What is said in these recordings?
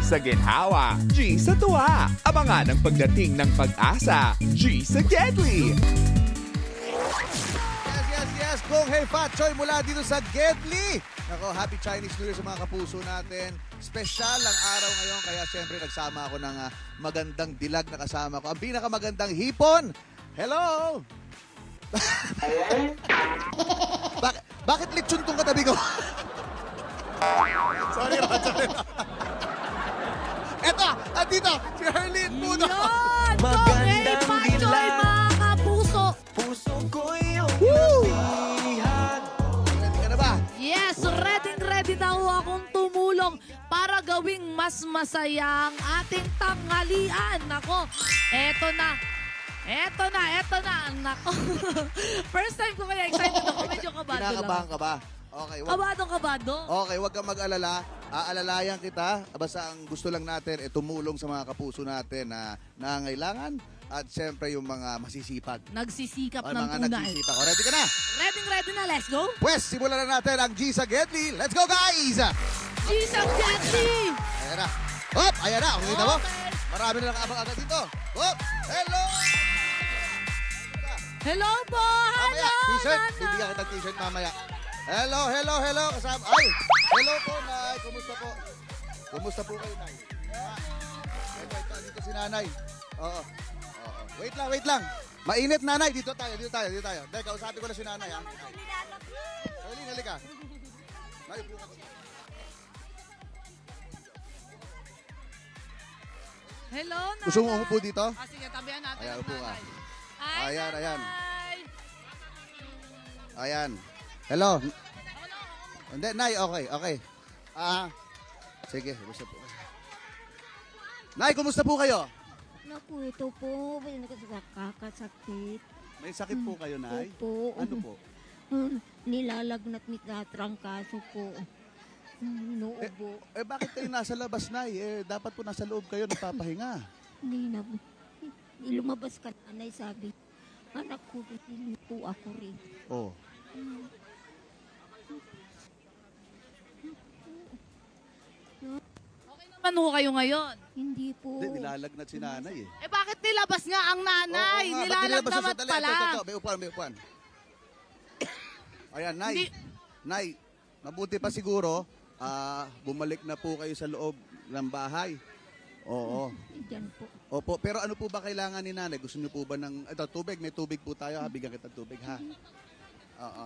sa ginhawa, G sa tuwa. Abangan ang pagdating ng pag-asa, G sa Gedli. Yes, Gong Hei Fat Choi mula dito sa Gedli. Nako, happy Chinese New Year sa mga kapuso natin. Special ang araw ngayon, kaya siyempre nagsama ako ng magandang dilag na kasama ko. Ang pinakamagandang hipon. Hello! Bakit lechon tong katabi ko? Sorry. Eto, andito, si Herlyn Puno. Yan! Magandang dilag, mga kapuso. Puso ko'y umihan. Ready ka na ba? Yes, ready daw akong tumulong para gawing mas masaya ang ating tanghalian. Nako, eto na. Nako. First time ko kaya excited ako. Medyo kabado lang. Kinakabahan ka ba? Okay, Kabado. Okay, wag kang mag-alala. Aalalayan kita. Basta ang gusto lang natin ay tumulong sa mga kapuso natin na nangangailangan at siyempre yung mga masisipag. Nagsisikap Ay, ng mga tunay. nagsisipag. O, ready ka na? Ready na. Let's go. Pwes, simulan na natin ang G sa Gedli. Let's go, guys! Gisang Gedli. Ayan na. Hop! Ayan na. Kita mo? Okay. Marami na nakabang agad dito. Hop! Hello! Hello po. Mamaya, Hello. t-shirt. Nana. Bibigyan kita t-shirt mamaya. Hello. Kasama. Ay! Hello po, Nay. Kumusta po? Kumusta po kayo, Nay? Dito si Nanay. Oo. Wait lang. Mainit, Nanay. Dito tayo. Dahil kausapin ko na si Nanay, ha? Herlyn, halika. Nay, upo ka. Hello, Nana. Gusto mo umupo dito? Sige, tabihan natin. Ayan, ang upo ka. nanay. Ay, Ayan. nanay. Ayan. Hello. Hindi, Nay, okay. Sige, kumusta po? Nay, kumusta po kayo? Naku, ito po, may nakakasakit. May sakit po kayo, Nay? Opo. Ano po? Nilalagnat ni tatrangkaso po. Nuubo. Bakit kayo nasa labas, Nay? Dapat po nasa loob kayo, nagpapahinga. Hindi na. Lumabas ka, nanay, sabi. Anak ko, hindi po ako rin. Oh. Okay naman ho kayo ngayon. Hindi po. Hindi, nilalagnat si Nanay eh. Bakit nilabas nga ang nanay? Oo nga, ba't Nilalagdamat nilabas? pala. Ito, may upuan. Ayan, Nay. Hindi. Nay, mabuti pa siguro, bumalik na po kayo sa loob ng bahay. Oo. Diyan po. Opo, pero ano po ba kailangan ni Nanay? Gusto niyo po ba ng tubig? May tubig po tayo, ha? Bigyan kita tubig, ha? Oo.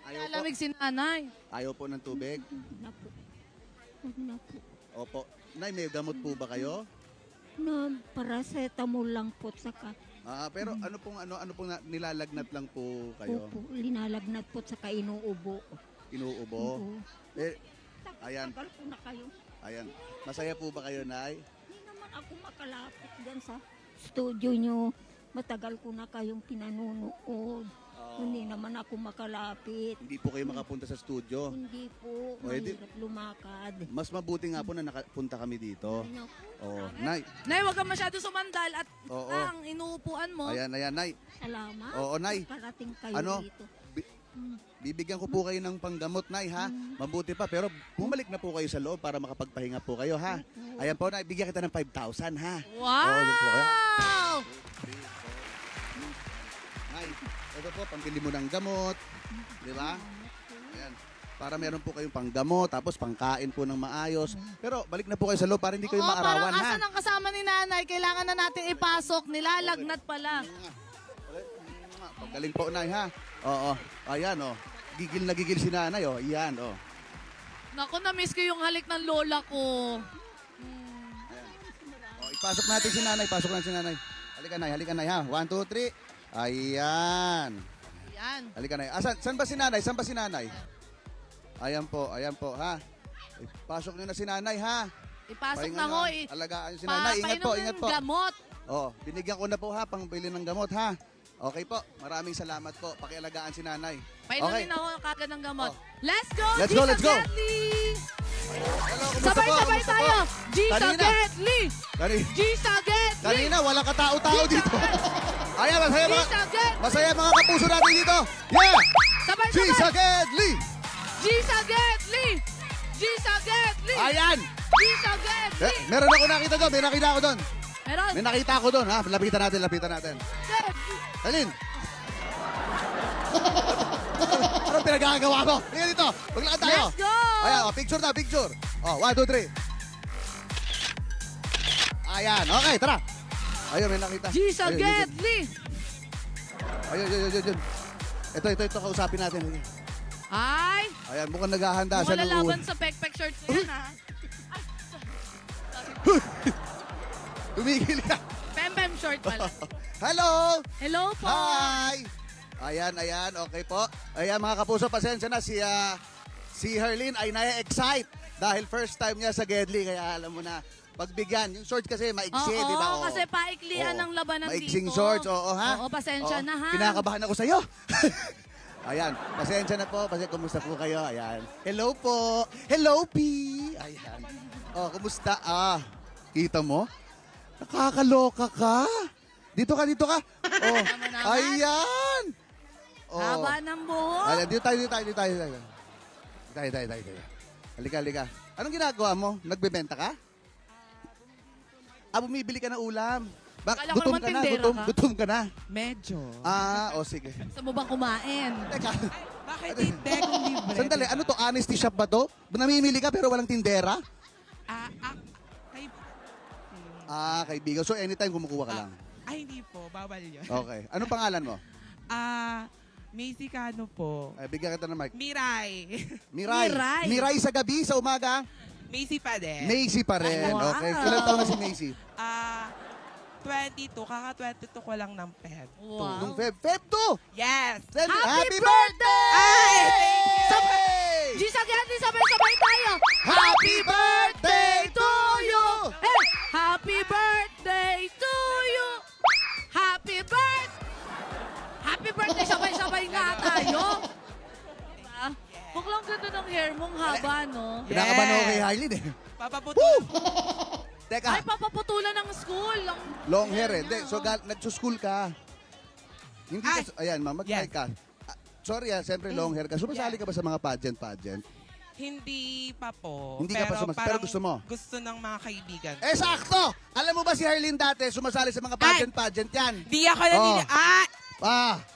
Ayaw po. Lalamig si nanay. Ayaw po ng tubig? Naku. Opo. Nay, may gamot po ba kayo? Na paracetamol lang po saka. Pero ano pong nilalagnat lang po kayo? Opo, linalagnat po saka inuubo. Inuubo? Oo. Ayan. Tagal po na kayo. Ayan. Masaya po ba kayo, Nay? Hindi naman ako makalapit dyan sa studio nyo. Matagal ko na kayong pinanunood. Hindi naman ako makalapit. Hindi po kayo makapunta sa studio. Hindi po. Mahirap lumakad. Mas mabuti nga po na nakapunta kami dito. Naku. Oh, Nay. Nay, huwag kang masyado sumandal at Oo. ang inuupuan mo. Ayan, Nay. Salamat. Oo, Nay. Parating kayo Ano? dito. Bibigyan ko po kayo ng panggamot, Nay, ha? Mabuti pa, pero bumalik na po kayo sa loob para makapagpahinga po kayo, ha? Ayan po, Nay. Bigyan kita ng 5,000, ha? Wow! doon po kayo. Nay, ito po, pambili mo ng gamot. Di ba? Ayan. Para meron po kayong panggamot, tapos pangkain po ng maayos. Pero balik na po kayo sa loob para hindi kayo maarawan, parang ha? asan ang kasama ni nanay? Kailangan na natin ipasok. Nilalagnat pala. Pagaling po, Nay, ha? Oo. Ayan, oh. Gigil na gigil si Nanay, oh. Yan, oh. Naku, na-miss ko yung halik ng lola ko. Oh, ipasok natin si Nanay. Pasok natin si Nanay. Halika, Nay, ha? 1, 2, 3. Ayan. Yan. Halika, Nay. Saan ba si Nanay? Ayan po, ha? Pasok nyo na si Nanay, ha? Ipasok Pahinga na ho. nyo. Alagaan si Nanay. Ingat po, ingat po. Gamot. Oh, binigyan ko na po, ha? Pangbili ng gamot, ha? Okay po. Maraming salamat po. Pakialagaan si Nanay. Painumin na ho kagad ng gamot. Oh. Let's go, Let's G go, sa let's go. Gedli! Hello, kumusta po? Sabay-sabay Kumusta po? tayo. G sa Kanina. Gedli! Kani- G sa Gedli! Kanina, walang katao-tao dito. Ayan, masaya G mga, sa Gedli! masaya mga kapuso natin dito. Yeah! G Sabay-sabay! sa Gedli! G sa Gedli! G sa Gedli! Ayan! Gisa Gedli! Meron ako nakita doon, may nakita ako doon. Meron! May nakita ako doon, ha? Lapitan natin. Gedli! Alin? Anong pinagagawa mo? Tingnan dito, maglakad tayo. Let's go! Ayan, picture na, picture. 1, 2, 3. Ayan, okay, tara. Ayun, may nakita. Gisa Ayun. Gedli! Ayun. Ito, kausapin natin. Ay! Ayan, mukhang naghahanda siya ng Malalaban sa pek-pek shorts na yan, ha? Tumigil ka. Pem-pem short pala. Hello! Hello po! Hi! Ayan, okay po. Ayan mga kapuso, pasensya na si Herlin ay na-excite dahil first time niya sa Gedli, kaya alam mo na, pagbigyan. Yung shorts kasi maiksi, di ba? Oo, kasi paiklian ng labanan dito. Maiksing shorts, ha? Oo, pasensya na, ha? Kinakabahan ako sa'yo. Ayan, pasensya na po. Kumusta po kayo? Ayan. Hello po. Hello, P. Ayan. Kumusta? Kita mo? Nakakaloka ka. Dito ka. Ayan. Haba ng buhok. Ayan, dito tayo. Halika. Anong ginagawa mo? Nagbebenta ka? Bumibili ka ng ulam. Akala ko naman tindera ka. Gutom ka na. Medyo. Sige. Gusto mo bang kumain? Teka. Bakit hindi kung libre? Sandali, ano to? Honesty shop ba to? Namimili ka pero walang tindera? Kay... Kaibigan. So anytime kumukuha ka lang? hindi po. Bawal yun. Okay. Anong pangalan mo? Macy Cano po. Bigyan kita ng mic. Miray. Miray. Miray sa gabi, sa umaga? Macy pa din. Macy pa rin. Wow. Okay. Ilan taon na si Macy? 22. Kaka-22 ko lang ng Feb. Wow. Nung Feb 2! Yes! Happy birthday! Ay! Gisa Gedli, sabay-sabay tayo! Happy birthday to you! Hey! Happy birthday to you! Happy birthday! Sabay-sabay nga tayo! Diba? Mukhang ganda ng hair mong haba, no? Kinakabahan ako kay Harleen eh. Papaputol. Teka, Ay, papaputulan ng school. long hair eh. Hindi, so nagsuschool ka. Hindi ka, ayan ma'am, mag-try Yes. ka. Sorry siyempre long hair ka. Sumasali ka ba sa mga pageant? Hindi pa po. Hindi ka pa pero gusto mo? Gusto ng mga kaibigan. Sakto! Alam mo ba si Harleen dati, sumasali sa mga pageant yan? Di ako nanini...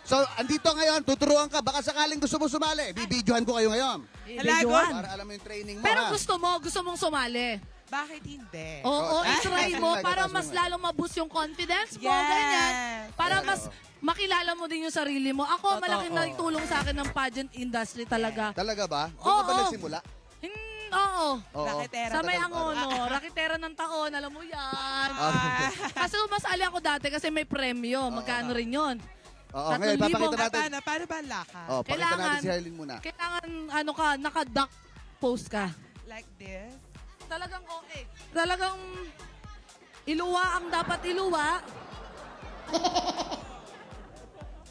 So, andito ngayon, tuturuan ka. Baka sakaling gusto mo sumali. Bibidyohan ko kayo ngayon. Videoan. Para alam mo yung training mo, Pero ha? gusto mong sumali. Bakit hindi? Oo, Ah, itry mo ah, para ah, mas lalong ma-boost yung confidence mo, Yes. ganyan. Para Yes. mas makilala mo din yung sarili mo. Ako, Totoo. malaking naitulong sa akin ng pageant industry talaga. Talaga ba? Doon ka ba Oo. nagsimula? Oo. Oo. Raketera. Sa may Talagang- angono, rakitera ng taon, alam mo yan. Ah. Kasi umasali ako dati kasi may premyo. Magkano rin yun? Oo, 3,000. ngayon, papakita natin. Paano ba ang lakad? Pakita Kailangan- natin si Harleen muna. Kailangan, naka-duck pose ka. Like this? Talagang okay. Talagang iluwa ang dapat iluwa.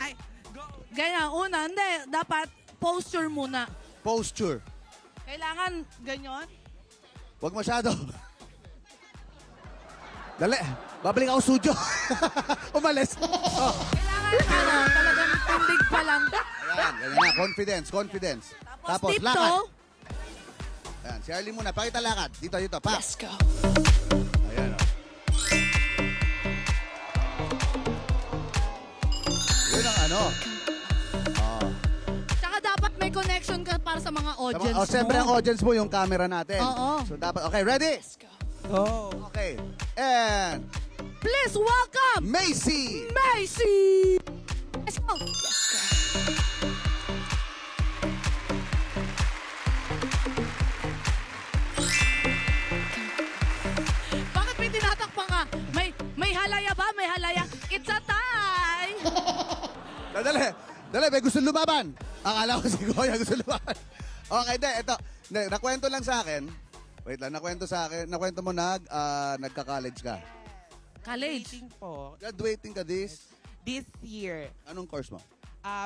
Ay, go! Ganyan, una, hindi. Dapat posture muna. Posture. Kailangan ganyan. Huwag masyado. Dali. Babalik ako studio. Umalis. Kailangan, talagang tindig pa lang. Ayan, ganyan na. Confidence. Tapos tiptoe. lakad. Ayan, si Harleen muna. Pakita lakad. Dito. Pa. Let's go. Ayan, Yun ang ano. Tsaka dapat may connection ka para sa mga audience mo. Siyempre ang audience mo, yung camera natin. Oo. So dapat, okay, ready? Go! Okay. And, Please welcome Macy! Macy! Let's go! Bakit may tinatakpan ka? May halaya ba? May halaya? It's a tie! Dali, may gusto lumaban. Akala ko si Kuya gusto lumaban. Okay, ito. Nakwento lang sa akin. Wait lang, nakwento mo nagka-college ka. College. Waiting po. Graduating ka this. This year, Anong course mo?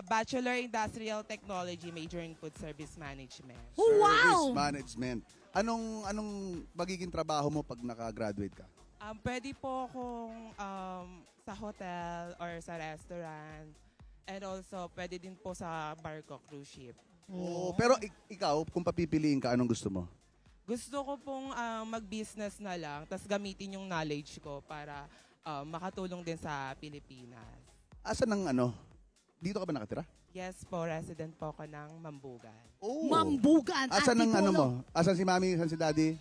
Bachelor Industrial Technology, major in Food Service Management. Oh, wow! Service management. Anong magiging trabaho mo pag naka-graduate ka? Pwede po akong sa hotel or sa restaurant. And also, pwede din po sa barko cruise ship. Oh, pero ikaw, kung papipiliin ka, anong gusto mo? Gusto ko pong mag-business na lang, tapos gamitin yung knowledge ko para makatulong din sa Pilipinas. Asan ng ano? Dito ka ba nakatira? Yes po, resident po ako ng Mambugan. Oh. Mambugan. Asan ng ano mo? Antipolo. Asan si mami? Asan si daddy?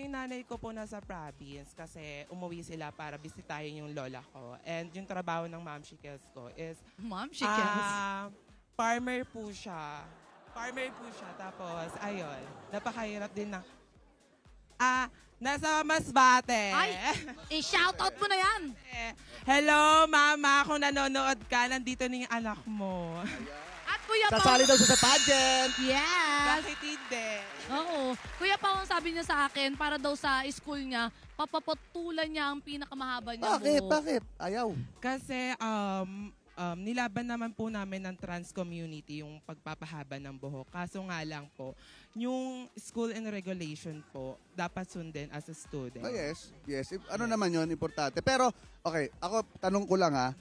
Yung nanay ko po nasa province kasi umuwi sila para bisitahin yung lola ko. And yung trabaho ng ma'am Shikels ko is Ma'am, she cares. farmer po siya. Farmer po siya. Tapos, ayun, napakahirap din na. Nasa Masbate. Ay, i-shoutout mo na yan. Hello, mama. Kung nanonood ka, nandito na yung anak mo. At Kuya Sasali Pao. daw siya sa pageant. Yes. Bakit hindi? Oo. Kuya Pao, ang sabi niya sa akin, para daw sa school niya, papapatulan niya ang pinakamahaba niya Bakit? buhok. Bakit? Ayaw. Kasi nilaban naman po namin ng trans community yung pagpapahaba ng buhok. Kaso nga lang po, yung school and regulation po, dapat sundin as a student. Oh, yes. Yes. Ano naman yun, importante. Pero, okay, ako, tanong ko lang ha,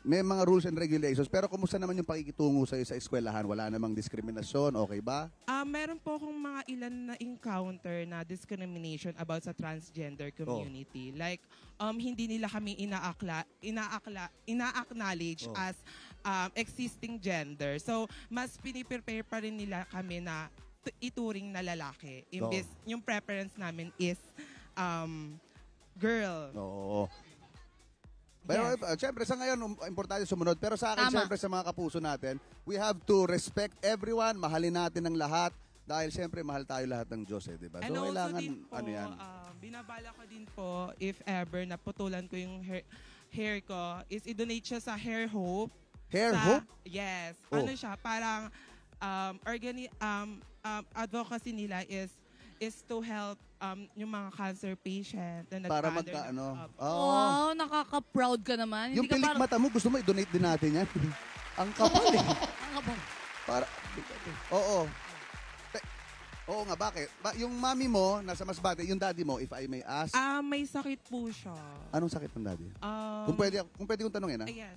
may mga rules and regulations, pero kumusta naman yung pakikitungo sa'yo sa eskwelahan? Wala namang diskriminasyon, okay ba? Meron po akong mga ilan na encounter na discrimination about sa transgender community. Like, hindi nila kami ina-acknowledge as existing gender. So, mas piniprepare pa rin nila kami na ituring na lalaki. Imbes, yung preference namin is girl. Oo. Pero syempre sa ngayon importante sumunod. Pero sa akin Tama. syempre sa mga kapuso natin, we have to respect everyone, mahalin natin ang lahat dahil syempre mahal tayo lahat ng Diyos eh, di ba? And So also kailangan din po, ano yan. binabala ko din po, if ever naputulan ko yung hair ko, is i-donate siya sa Hair Hope. Hair Sa- hope? Yes. Oh. Ano siya, parang advocacy nila is to help yung mga cancer patient na Para nag-under magkaano. ng- Oo. Wow, nakaka-proud ka naman. Yung Hindi ka pilik parang- mata mo, gusto mo i-donate din natin yan. Ang kapal eh. Ang kapal. Para, oo. Oo nga, bakit? Yung mami mo, nasa Masbate, yung daddy mo, if I may ask, may sakit po siya. anong sakit ng daddy? Kung pwede kong tanongin, ha? Yes.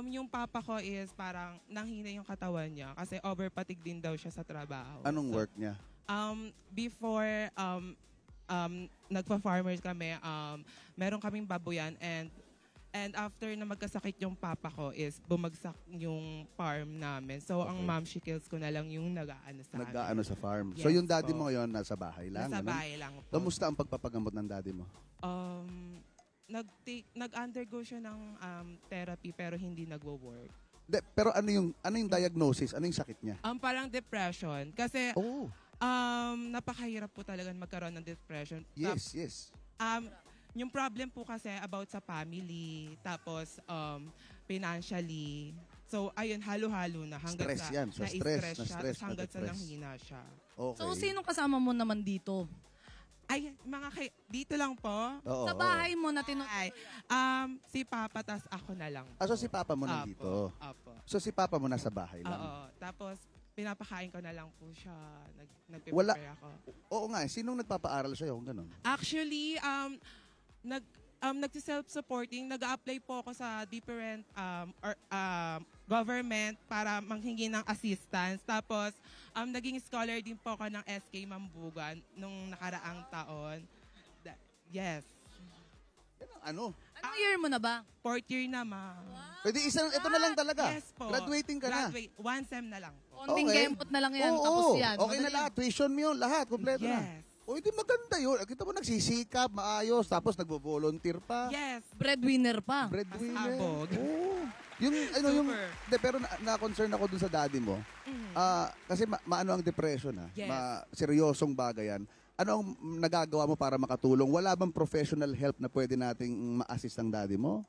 Yung papa ko is parang nanghina yung katawan niya kasi overpatig din daw siya sa trabaho. Anong So, work niya? Before nagpa-farmers kami, meron kaming baboyan and after na magkasakit yung papa ko is bumagsak yung farm namin. So ang Okay. mom shikels ko na lang yung nag-aano sa amin. Nag-ano sa farm. Yes So yung daddy po. mo ngayon, nasa bahay lang? Nasa ano? bahay lang po. Kamusta ang pagpapagamot ng daddy mo? Nag-undergo siya ng therapy pero hindi nagwo-work. Pero ano yung diagnosis? Ano yung sakit niya? Parang depression. Kasi Oh, napakahirap po talaga magkaroon ng depression. yes. Yung problem po kasi about sa family, tapos financially. So, ayun, halo-halo na hanggang Stress yan. So, stress, siya, na-stress, tapos hanggang sa na-depress. nanghina siya. Okay. So, sinong kasama mo naman dito? Ay, dito lang po. Oo, Sa oo. bahay mo na Ay, si Papa, tas ako na lang. So si papa mo nandito. Apo. So si papa mo nasa bahay lang. Oo. Tapos, pinapakain ko na lang po siya. Wala- Nagpe-prepare ako. Oo nga, sinong nagpapaaral sa'yo kung ganun? Actually, nagsi-self-supporting, nag-apply po ako sa different government para manghingi ng assistance. Tapos, naging scholar din po ako ng SK Mambugan nung nakaraang taon. Yes. Yan ang ano. Anong year mo na ba? 4th year na, ma'am. Pwede ito na lang talaga. Yes po. Graduating ka na. Graduate. 1 sem na lang po. Konting Okay. gempot na lang yan. Oo, Tapos yan. okay na Madali. lahat. Tuition mo yun, lahat. Kompleto na. Yes. O, hindi maganda yun. Kita mo nagsisikap, maayos, tapos nagvo-volunteer pa. Yes. Breadwinner pa. Breadwinner. Pasabog. Oo. Yung, Super. pero na-concern ako dun sa daddy mo. Kasi maano ang depression, ha? Yes. Seryosong bagay yan. Ano ang nagagawa mo para makatulong? Wala bang professional help na pwede nating ma-assist ang daddy mo?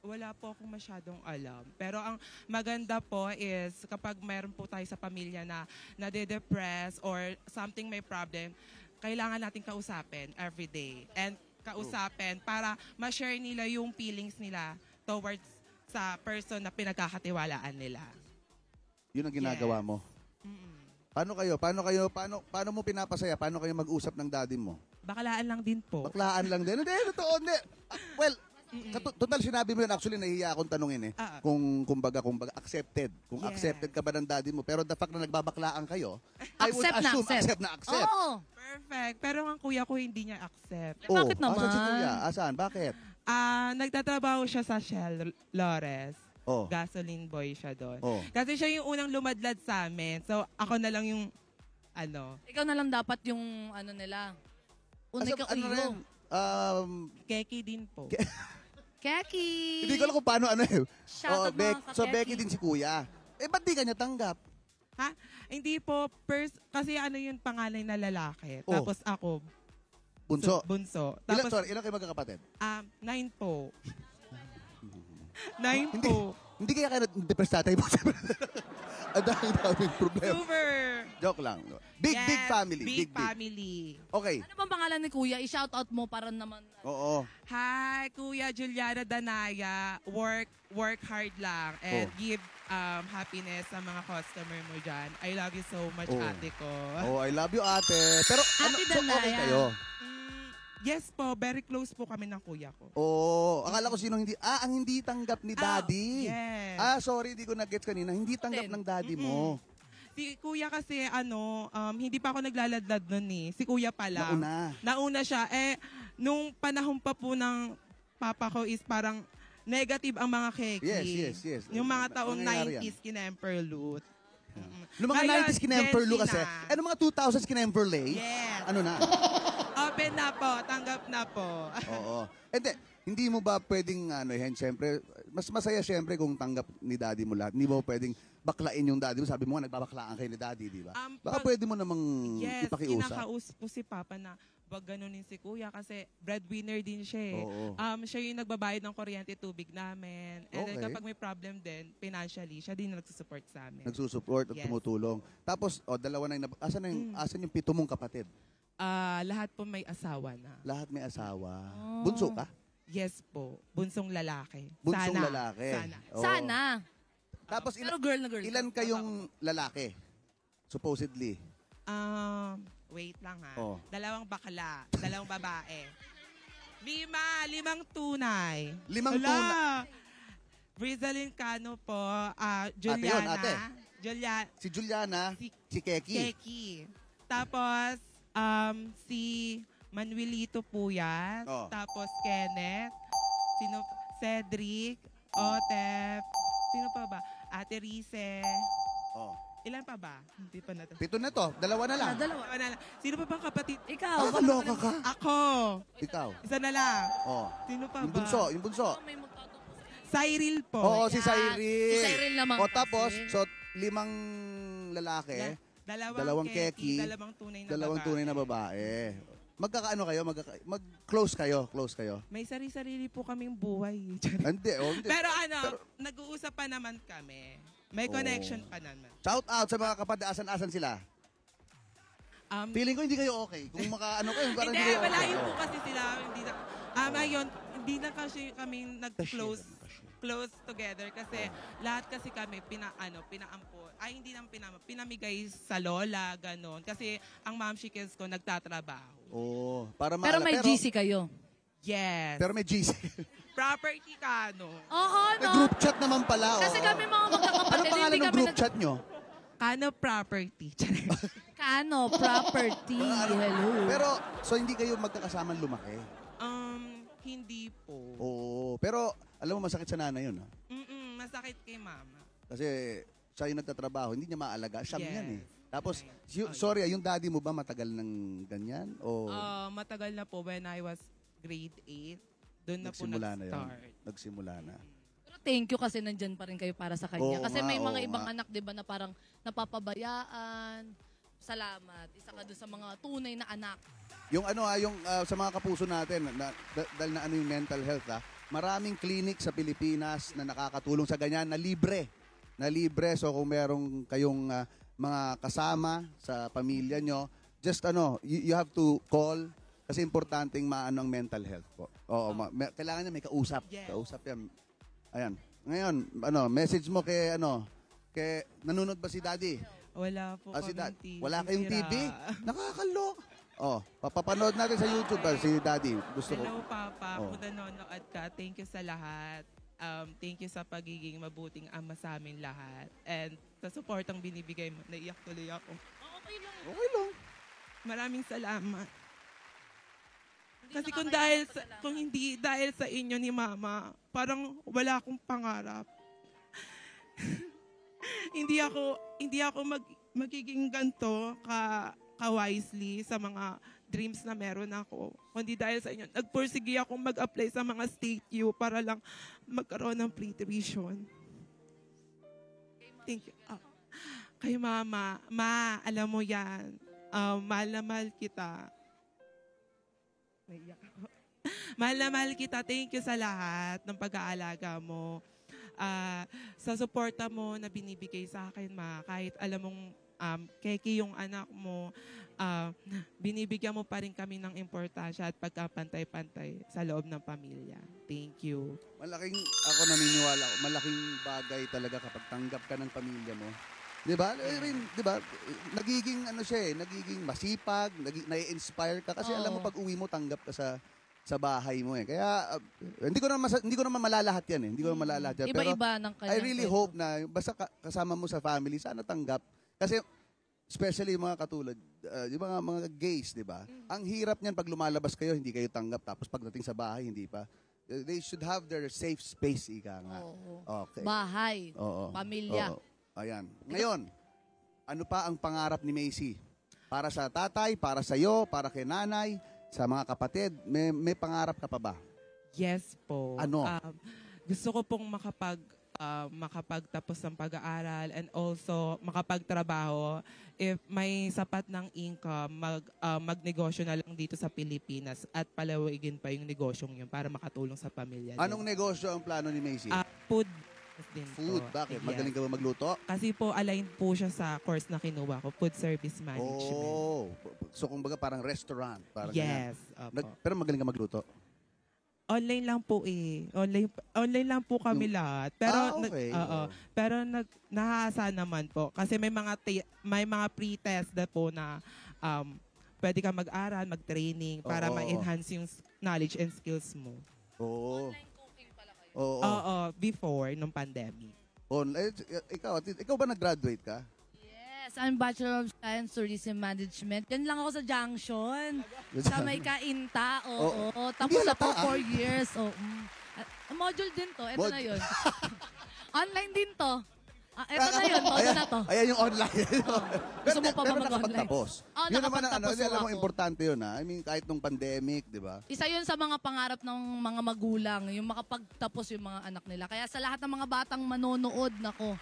Wala po akong masyadong alam. Pero ang maganda po is kapag meron po tayo sa pamilya na nade-depress or something may problem, kailangan natin kausapin every day. And kausapin para ma-share nila yung feelings nila towards sa person na pinagkakatiwalaan nila. Yun ang ginagawa Yes. mo. Paano mo pinapasaya? Paano kayo mag-usap ng daddy mo? Bakalaan lang din po. Baklaan lang din. Hindi, totoo, hindi. Well, Total, sinabi mo yun. Actually, nahihiya akong tanungin eh. Kung kumbaga, accepted. Kung Yes. accepted ka ba ng daddy mo. Pero the fact na nagbabaklaan kayo, I would Accept na, assume accept. accept. Oo. Perfect. Pero ang kuya ko hindi niya accept. Bakit Asan si naman? kuya? Asan? Bakit? Nagtatrabaho siya sa Shell Lores. Oh. Gasoline boy siya doon. Oh. Kasi siya yung unang lumadlad sa amin. So, ako na lang yung Ikaw na lang dapat yung nila. Unay ka ano uyo. rin? keki din po. Keki. Hindi ko alam kung paano Shout out mga So, ka-Keki. Becky din si kuya. Ba't di ka niya tanggap? Ha? Hindi po. Kasi yung panganay na lalaki. Oh. Tapos ako. Bunso. Bunso. Ilan, Tapos, ilan kayo magkakapatid? 9 po. 9 po. Hindi kaya kayo na-depress tatay mo. Ang daming problema. Super. Joke lang. Big family. Big family. Okay. Ano bang pangalan ni Kuya? I-shoutout mo para naman. Oo. Hi, Kuya Juliana Danaya. Work hard lang and give happiness sa mga customer mo dyan. I love you so much, ate ko. Oh, I love you, ate. Pero Ate so okay Danaya. kayo? Yes po, very close po kami ng kuya ko. Oo. Akala ko sino hindi. Ang hindi tanggap ni daddy. Yes. Sorry, hindi ko na-gets kanina. Hindi tanggap ng daddy mo. Si kuya kasi hindi pa ako naglaladlad nun eh. Si kuya pa lang. Nauna siya. Nung panahon pa po ng papa ko is parang negative ang mga keki. Yes. Yung mga taong Nangyayari 90s kinemperlut. Noong mga Ngayon, 90s kinemperlo Gen Z kasi. na. Mga 2000s kinemperlay. Yes. Ano na? Open na po. Tanggap na po. Oo. Hindi mo ba pwedeng, siyempre, mas masaya siyempre kung tanggap ni daddy mo lahat. Hindi mo pwedeng baklain yung daddy mo. Sabi mo nga, nagbabaklaan kayo ni daddy, di ba? Baka pwede mo namang ipakiusap. Kinakausap po si Papa na wag ganunin si Kuya kasi breadwinner din siya eh. Oo. Siya yung nagbabayad ng kuryente tubig namin. And then Okay. kapag may problem din, financially, siya din nagsusupport sa amin. Nagsusupport at Yes. tumutulong. Tapos, dalawa na yung, asan yung 7 mong kapatid? Lahat po may asawa na. Lahat may asawa. Bunso ka? Yes po. Bunsong lalaki. Bunsong Sana. lalaki. Sana. Oo. Sana. Tapos, Pero girl na girl. ilan kayong lalaki? Supposedly. Wait lang ha. Oh. 2 bakla, 2 babae. 5 tunay. 5 Wala. tunay. Rizalyn Cano po, Ate Juliana. yun, ate. Si Juliana, si Keki. Keki. Tapos, si Manuelito po yan. Oh. Tapos Kenneth. Cedric. Otep. Sino pa ba? Ate Rize. Oh. Ilan pa ba? Hindi pa na to. 7 na to. 2 na lang. Dalawa. Wala na. Sino pa bang kapatid? Ikaw. Nakakaloka ka. Ako. Ikaw. Isa na lang. Oh. Sino pa Yung ba? bunso, yung bunso. May magtatapo. Cyril po. Oo, si Yan. Cyril. Si Cyril naman O tapos, kasi. so 5 lalaki, Dalawang keki, dalawang tunay na dalawang babae. tunay na babae. Magkakaano kayo? Mag-close kayo? Close kayo? May sarili-sarili po kaming buhay. Hindi, hindi. Pero nag-uusap pa naman kami. May connection pa naman. Shout out sa mga kapatid, asan-asan sila. Feeling ko hindi kayo okay. Kung makaano kayo, parang Hindi, hindi kayo malayo okay. po kasi sila. Ngayon, hindi na kasi kami nag-close together kasi lahat kasi kami pinaampo. Ay, hindi nang pinamigay sa lola, ganon. Kasi ang momshikes ko nagtatrabaho. Oo, para Pero may GC kayo. Yes. Pero may GC. Property ka, no? Oo, May no? group chat naman pala. Kasi oo. kami mga magkakapatid, Ano pangalan hindi ng kami group chat nyo? Kano property. Kano, property, hello. Pero, so hindi kayo magkakasamang lumaki? Hindi po. Oo. Pero, alam mo, masakit sa nanay yun. Ha? Masakit kay mama. Kasi siya yung nagtatrabaho, hindi niya maalaga. Siyang Yes. yan eh. Tapos, sorry, yung daddy mo ba matagal ng ganyan? O Matagal na po when I was grade 8. Doon na po nagsimula na yun? nag-start. Nagsimula na. Pero thank you kasi nandyan pa rin kayo para sa kanya. Oo Kasi nga, may mga oo ibang nga. anak, di ba, na parang napapabayaan. Salamat. Isa ka doon sa mga tunay na anak. Yung sa mga kapuso natin, dahil na yung mental health, maraming clinic sa Pilipinas na nakakatulong sa ganyan na libre. Na libre. So kung merong kayong mga kasama sa pamilya nyo, just you have to call kasi importanteng maano ang mental health po. Oo, kailangan niya may kausap. Yes. Kausap yan. Ayan. Ngayon, message mo kay nanonood ba si Daddy? Wala po Si kaming TV. Wala kayong Sira. TV? Nakakaloka. Papapanood natin sa YouTube si Daddy. Gusto ko. Hello, Papa. Oh. Kung nanonood ka, thank you sa lahat. Thank you sa pagiging mabuting ama sa amin lahat. And sa supportang binibigay mo, naiyak tuloy ako. Okay lang. Okay lang. Maraming salamat. Hindi Kasi nakakaya kung hindi dahil sa inyo ni Mama, parang wala akong pangarap. hindi ako magiging ganto ka-wisely sa mga dreams na meron ako. Kundi dahil sa inyo, nagpursige akong mag-apply sa mga state U para lang magkaroon ng free tuition. Thank you. Kay Mama, alam mo yan. Mahal na mahal kita. Naiyak ako. Mahal na mahal kita. Thank you sa lahat ng pag-aalaga mo. Sa suporta mo na binibigay sa akin, Ma. Kahit alam mong keki yung anak mo, binibigyan mo pa rin kami ng importansya at pagkapantay-pantay sa loob ng pamilya. Thank you. Ako naniniwala, malaking bagay talaga kapag tanggap ka ng pamilya mo. 'Di ba? Di ba? Nagiging nagiging masipag, nai-inspire ka kasi alam mo pag uwi mo tanggap ka sa bahay mo eh. Kaya hindi ko naman malalahat 'yan eh. Hindi ko naman malalahat 'yan. Pero Iba-iba ng kanyang I really hope na basta kasama mo sa family sana tanggap kasi especially yung mga katulad, yung mga gays, 'di ba? Ang hirap niyan pag lumalabas kayo hindi kayo tanggap tapos pagdating sa bahay hindi pa. They should have their safe space ika nga. Okay. Bahay, Oo. pamilya. Oo. Ayan. Ngayon, ano pa ang pangarap ni Macy? Para sa tatay, para sa iyo, para kay nanay, sa mga kapatid, may pangarap ka pa ba? Yes po. Ano? Gusto ko pong makapagtapos ng pag-aaral and also makapagtrabaho. If may sapat ng income, magnegosyo na lang dito sa Pilipinas at palawigin pa yung negosyong yun para makatulong sa pamilya. Anong negosyo ang plano ni Macy? Food din Food? po. Bakit? Yes. Magaling ka ba magluto? Kasi po, aligned po siya sa course na kinuha ko, Food Service Management. Oh. So, kumbaga parang restaurant. Parang Yes. pero magaling ka magluto? Online lang po eh. Online lang po kami lahat. Pero okay. Pero nahasa naman po kasi may mga pre-test na po na pwede ka mag-aral, mag-training para Oo. ma-enhance yung knowledge and skills mo. Oo. Online cooking pala kayo. Oo. Before nung pandemic. Ikaw ba nag-graduate ka? Yes, I'm Bachelor of Science Tourism Management. Yan lang ako sa Junction. Sa may Kainta, oo. Tapos Hindi ako halata, 4 years. Module din to. Ito na yun. Online din to. Ito na yun. Todo na to. Ayan yung online. Gusto mo pa ba pero mag-online? nakapagtapos. Oo, Yun naman ang nakapagtapos alam mo, ako. importante yun ha. I mean, kahit nung pandemic, di ba? Isa yun sa mga pangarap ng mga magulang, yung makapagtapos yung mga anak nila. Kaya sa lahat ng mga batang manonood, nako,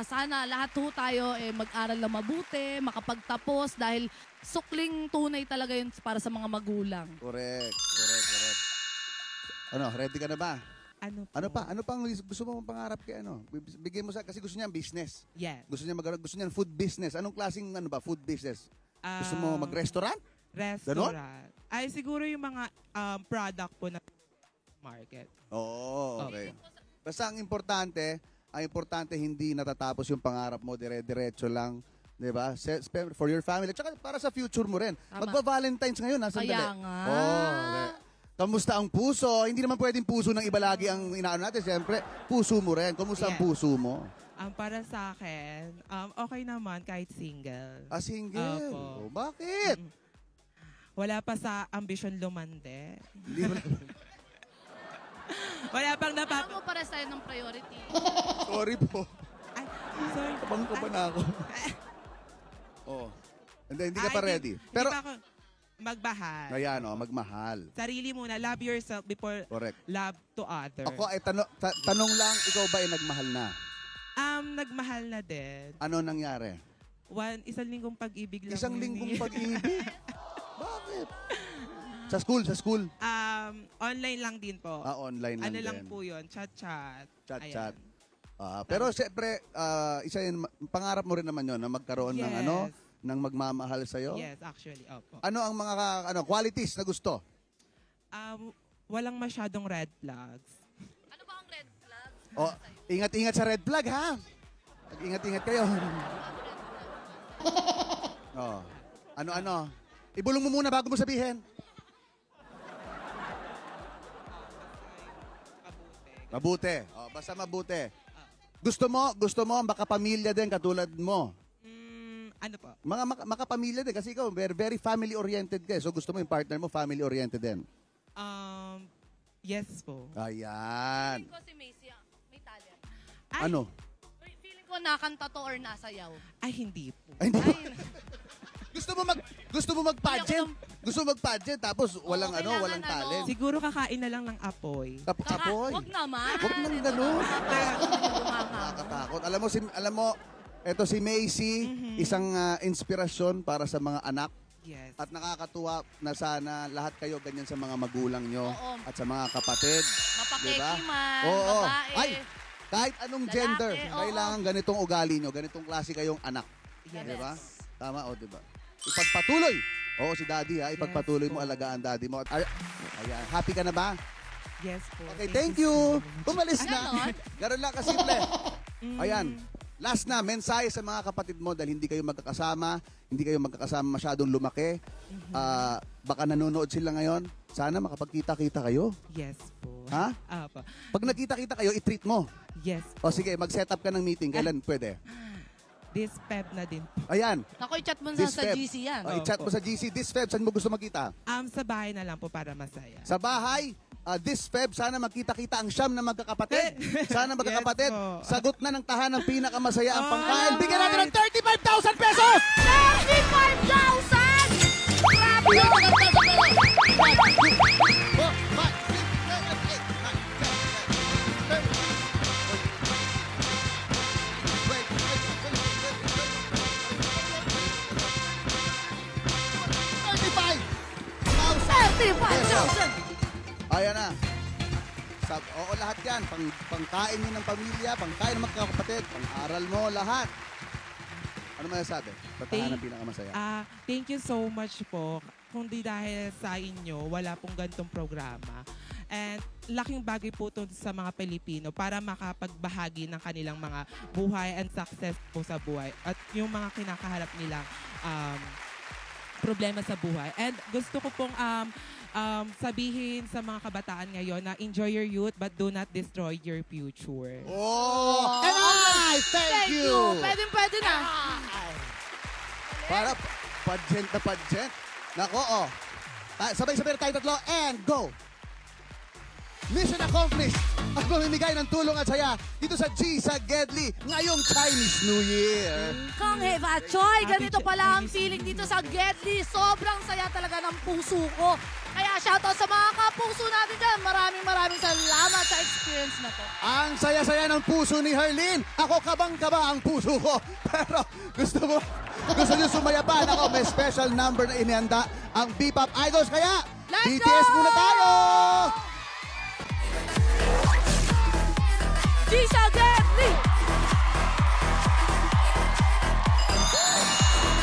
sana lahat ho tayo mag-aral na mabuti, makapagtapos dahil sukling tunay talaga yun para sa mga magulang. Correct. Ano, ready ka na ba? Ano po? Ano pa ang gusto mo pangarap kay ano? Bigay mo kasi gusto niya business. Yes. Gusto niya food business. Anong klaseng food business? Gusto mo mag-restaurant? Restaurant. Ay, siguro yung mga product po na market. Oo, okay. Basta ang importante hindi natatapos yung pangarap mo, dire-diretso lang, 'di ba? For your family, tsaka para sa future mo rin. Tama. Magba-Valentine's ngayon, sandali. Kaya nga. Okay. Kamusta ang puso? Hindi naman pwedeng puso ng iba lagi ang inaano natin. Siyempre, puso mo rin. Kamusta ang Yeah. puso mo? Para sa akin, okay naman kahit single. Single. Opo. Bakit? Wala pa sa ambisyon lumande. Hindi mo Wala pang Alam mo para sa'yo ng priority. Sorry po. Ay, sorry. Tabang ko pa na ako. Hindi ka pa ready. Pero, Pero, hindi pa ako magmahal. ayan magmahal. Sarili muna. Love yourself before Correct. love to others. Ako ay tanong lang, ikaw ba ay nagmahal na? Nagmahal na din. Ano nangyari? Isang linggong pag-ibig lang. Isang yun linggong eh. pag-ibig? Bakit? Sa school? Online lang din po. Online lang Ano din. lang po yun? Chat-chat. Chat-chat. Ayan. Pero siyempre, isa yun, pangarap mo rin naman yun na magkaroon ng Yes. ng magmamahal sa'yo? Yes, actually. Opo. Ano ang mga qualities na gusto? Walang masyadong red flags. Ano ba ang red flag? Ingat-ingat sa red flag, ha? Ingat-ingat kayo. Ano-ano? Ibulong mo muna bago mo sabihin. Mabuti. Oh, basta mabuti. Gusto mo makapamilya din katulad mo. Ano po? Mga makapamilya din kasi ikaw very, very family-oriented ka. So gusto mo yung partner mo family-oriented din. Yes po. Ayan. Feeling ko si Macy, may talent. Ay, Ano? Feeling ko nakanta to or nasayaw. Ay, hindi po. Ay, hindi. Ay, Gusto mo mag-pageant? Gusto mo mag-pageant tapos walang kailangan walang talent. Siguro kakain na lang ng apoy. Apoy. Wag naman. Wag nang ganun. Bumanga. Nakakatakot. Alam mo, eto si Macy, isang inspirasyon para sa mga anak. Yes. At nakakatuwa na sana lahat kayo ganyan sa mga magulang nyo Oo. at sa mga kapatid. Diba? Mapakeki man, Oo. babae. Ay, kahit anong Lalaki, gender, oo. kailangan ganitong ugali nyo, ganitong klase kayong anak. Yes. Diba? Tama o, diba? Ipagpatuloy. Oo, si daddy ha. Ipagpatuloy Yes mo, po. alagaan daddy mo. Ayan. Happy ka na ba? Yes po. Okay, thank you. so much. Umalis na. Ganon? Ganon lang kasimple. Ayan. Last na, mensahe sa mga kapatid mo dahil hindi kayo magkakasama masyadong lumaki. Baka nanonood sila ngayon. Sana makapagkita-kita kayo. Yes po. Ha? Apo. Pag nagkita-kita kayo, i-treat mo. Yes O po. sige, mag-set up ka ng meeting. Kailan pwede? This Feb na din po. Ayan. Naku, i-chat mo na This sa Feb. GC yan. O, i-chat mo sa GC. This Feb, saan mo gusto magkita? Sa bahay na lang po para masaya. Sa bahay. This Feb, sana magkita-kita ang siyam na magkakapatid. Sana magkakapatid. Yes po. Sagot na ng tahanang pinakamasaya ang pangkain. Alright. Bigyan natin ng 35,000 pesos! 35,000! Grabe! Ayan na. Oo, lahat yan. Pangkain nyo ng pamilya, pangkain ng magkakapatid, pang-aral mo, lahat. Ano masasabi? Tatahan ang pinakamasaya. Thank you so much po. Kundi dahil sa inyo, wala pong gantong programa. And laking bagay po ito sa mga Pilipino para makapagbahagi ng kanilang mga buhay and success po sa buhay. At yung mga kinakaharap nilang problema sa buhay. And gusto ko pong sabihin sa mga kabataan ngayon na enjoy your youth but do not destroy your future. Oh! And I thank you! Pwede na. Para pageant na pageant. Nako, oh. Sabay-sabay na tayo tatlo and go! Mission accomplished! At mamimigay ng tulong at saya dito sa G sa Gedli ngayong Chinese New Year. Kang Heva Choy, ganito pala ang feeling dito sa Gedli. Sobrang saya talaga ng puso ko. Kaya shoutout sa mga kapuso natin dyan. Maraming salamat sa experience na to. Ang saya-saya ng puso ni Herlene. Ako kabang-kaba ang puso ko. Pero gusto nyo sumaya pa. Ako, may special number na inihanda ang B-Pop Idols. Kaya, Let's BTS go! muna tayo! G sa Gedli!